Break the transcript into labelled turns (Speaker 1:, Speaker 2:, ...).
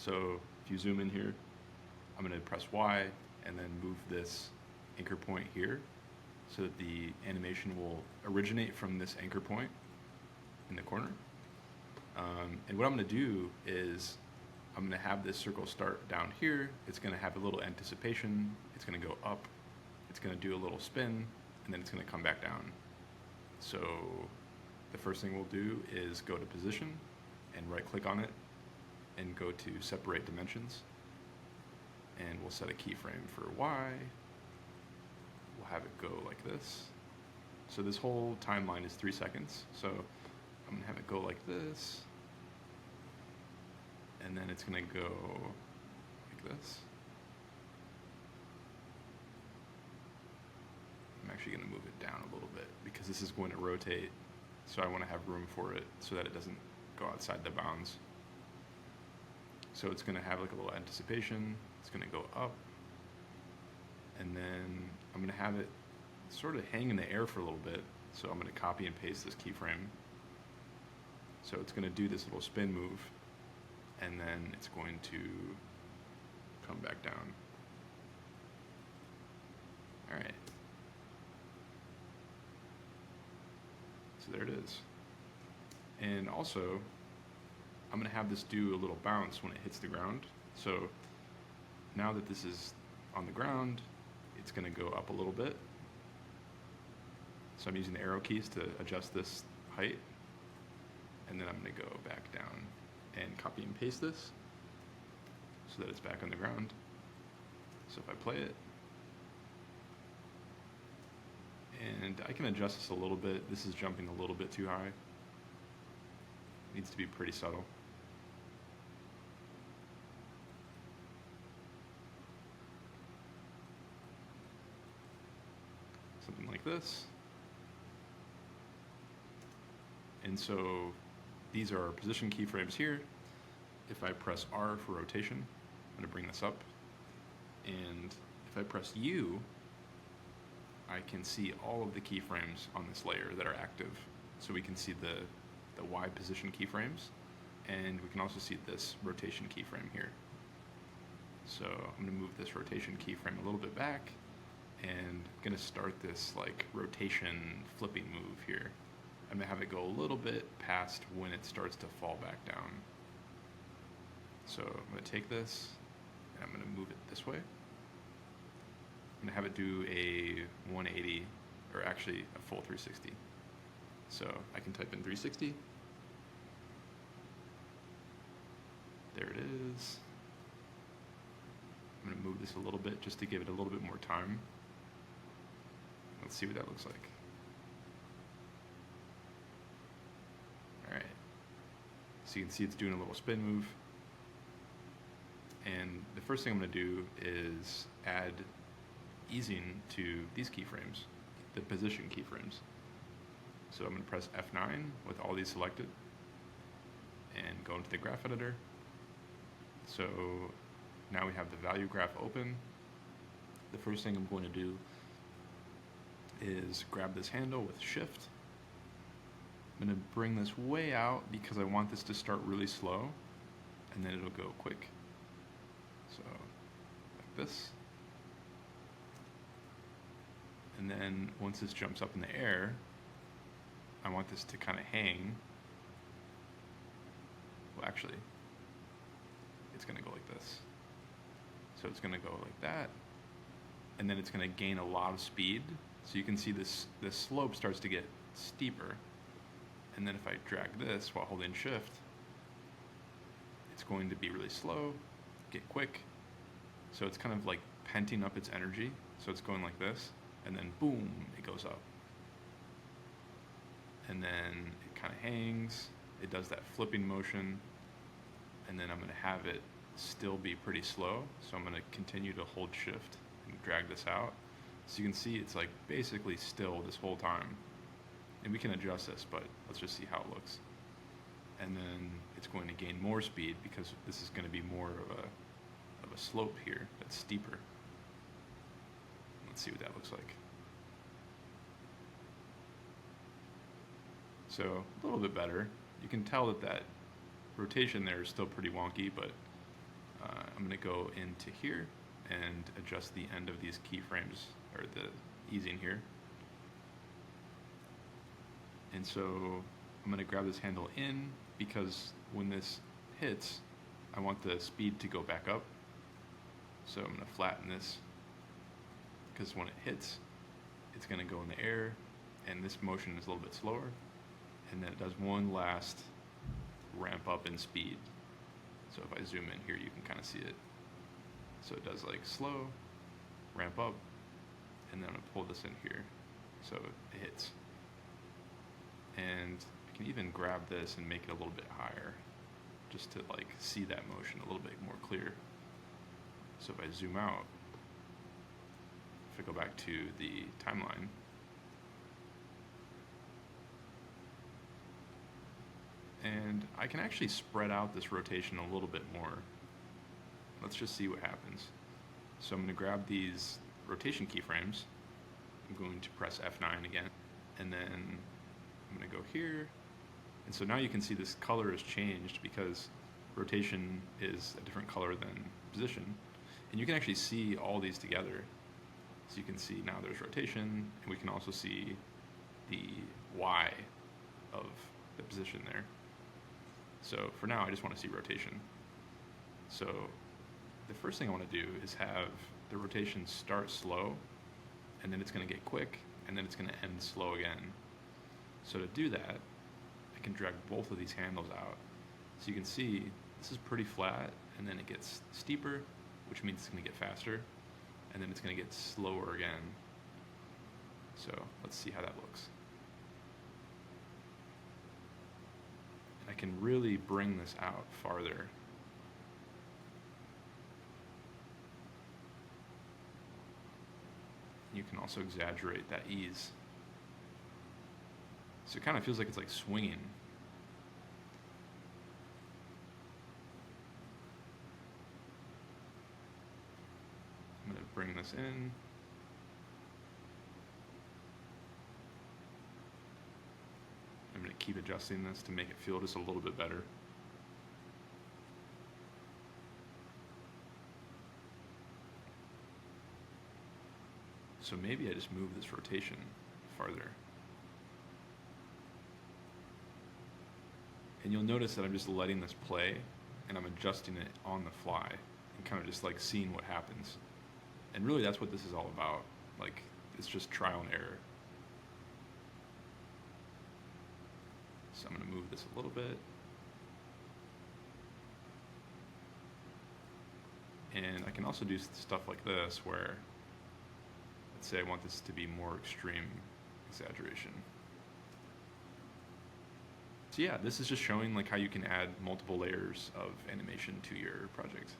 Speaker 1: So if you zoom in here, I'm going to press Y and then move this anchor point here so that the animation will originate from this anchor point in the corner. And what I'm going to do is I'm going to have this circle start down here. It's going to have a little anticipation. It's going to go up. It's going to do a little spin, and then it's going to come back down. So the first thing we'll do is go to position and right click on it and go to separate dimensions. And we'll set a keyframe for Y. We'll have it go like this. So this whole timeline is 3 seconds. So I'm gonna have it go like this. And then it's gonna go like this. I'm actually gonna move it down a little bit because this is going to rotate. So I wanna have room for it so that it doesn't go outside the bounds. So it's gonna have like a little anticipation. It's gonna go up. And then I'm gonna have it sort of hang in the air for a little bit. So I'm gonna copy and paste this keyframe. So it's gonna do this little spin move, and then it's going to come back down. All right. So there it is. And also, I'm gonna have this do a little bounce when it hits the ground. So now that this is on the ground, it's gonna go up a little bit. So I'm using the arrow keys to adjust this height. And then I'm gonna go back down and copy and paste this so that it's back on the ground. So if I play it, and I can adjust this a little bit. This is jumping a little bit too high. Needs to be pretty subtle. Something like this. And so these are our position keyframes here. If I press R for rotation, I'm gonna bring this up. And if I press U, I can see all of the keyframes on this layer that are active. So we can see the Y position keyframes, and we can also see this rotation keyframe here. So I'm gonna move this rotation keyframe a little bit back, and I'm gonna start this like rotation flipping move here. I'm gonna have it go a little bit past when it starts to fall back down. So I'm gonna take this, and I'm gonna move it this way. I'm gonna have it do a 180, or actually a full 360. So I can type in 360. There it is. I'm gonna move this a little bit just to give it a little bit more time. Let's see what that looks like. All right. So you can see it's doing a little spin move. And the first thing I'm gonna do is add easing to these keyframes, the position keyframes. So I'm gonna press F9 with all these selected and go into the graph editor. So now we have the value graph open. The first thing I'm going to do is grab this handle with shift. I'm gonna bring this way out because I want this to start really slow, and then it'll go quick. So like this. And then once this jumps up in the air, I want this to kind of hang. Well, actually, it's gonna go like this. So it's gonna go like that, and then it's gonna gain a lot of speed. So you can see this slope starts to get steeper. And then if I drag this while holding shift, it's going to be really slow, get quick. So it's kind of like penting up its energy. So it's going like this, and then boom, it goes up. And then it kind of hangs, it does that flipping motion, and then I'm gonna have it still be pretty slow. So I'm gonna continue to hold shift and drag this out. So you can see it's like basically still this whole time. And we can adjust this, but let's just see how it looks. And then it's going to gain more speed because this is gonna be more of a slope here that's steeper. Let's see what that looks like. So a little bit better. You can tell that rotation there is still pretty wonky, but I'm going to go into here and adjust the end of these keyframes, or the easing here. And so I'm going to grab this handle in, because when this hits, I want the speed to go back up. So I'm going to flatten this, because when it hits, it's going to go in the air, and this motion is a little bit slower, and then it does one last ramp up in speed. So if I zoom in here, you can kind of see it. So it does like slow, ramp up, and then I'm gonna pull this in here so it hits. And I can even grab this and make it a little bit higher, just to like see that motion a little bit more clear. So if I zoom out, if I go back to the timeline, and I can actually spread out this rotation a little bit more. Let's just see what happens. So I'm going to grab these rotation keyframes. I'm going to press F9 again, and then I'm going to go here. And so now you can see this color has changed because rotation is a different color than position. And you can actually see all these together. So you can see now there's rotation, and we can also see the Y of the position there. So for now, I just want to see rotation. So the first thing I want to do is have the rotation start slow, and then it's going to get quick, and then it's going to end slow again. So to do that, I can drag both of these handles out. So you can see this is pretty flat, and then it gets steeper, which means it's going to get faster, and then it's going to get slower again. So let's see how that looks. I can really bring this out farther. You can also exaggerate that ease. So it kind of feels like it's like swinging. I'm going to bring this in. I'm going to keep adjusting this to make it feel just a little bit better. So maybe I just move this rotation farther. And you'll notice that I'm just letting this play, and I'm adjusting it on the fly, and kind of just like seeing what happens. And really that's what this is all about. Like, it's just trial and error. So I'm going to move this a little bit. And I can also do stuff like this where, let's say I want this to be more extreme exaggeration. So yeah, this is just showing like how you can add multiple layers of animation to your project.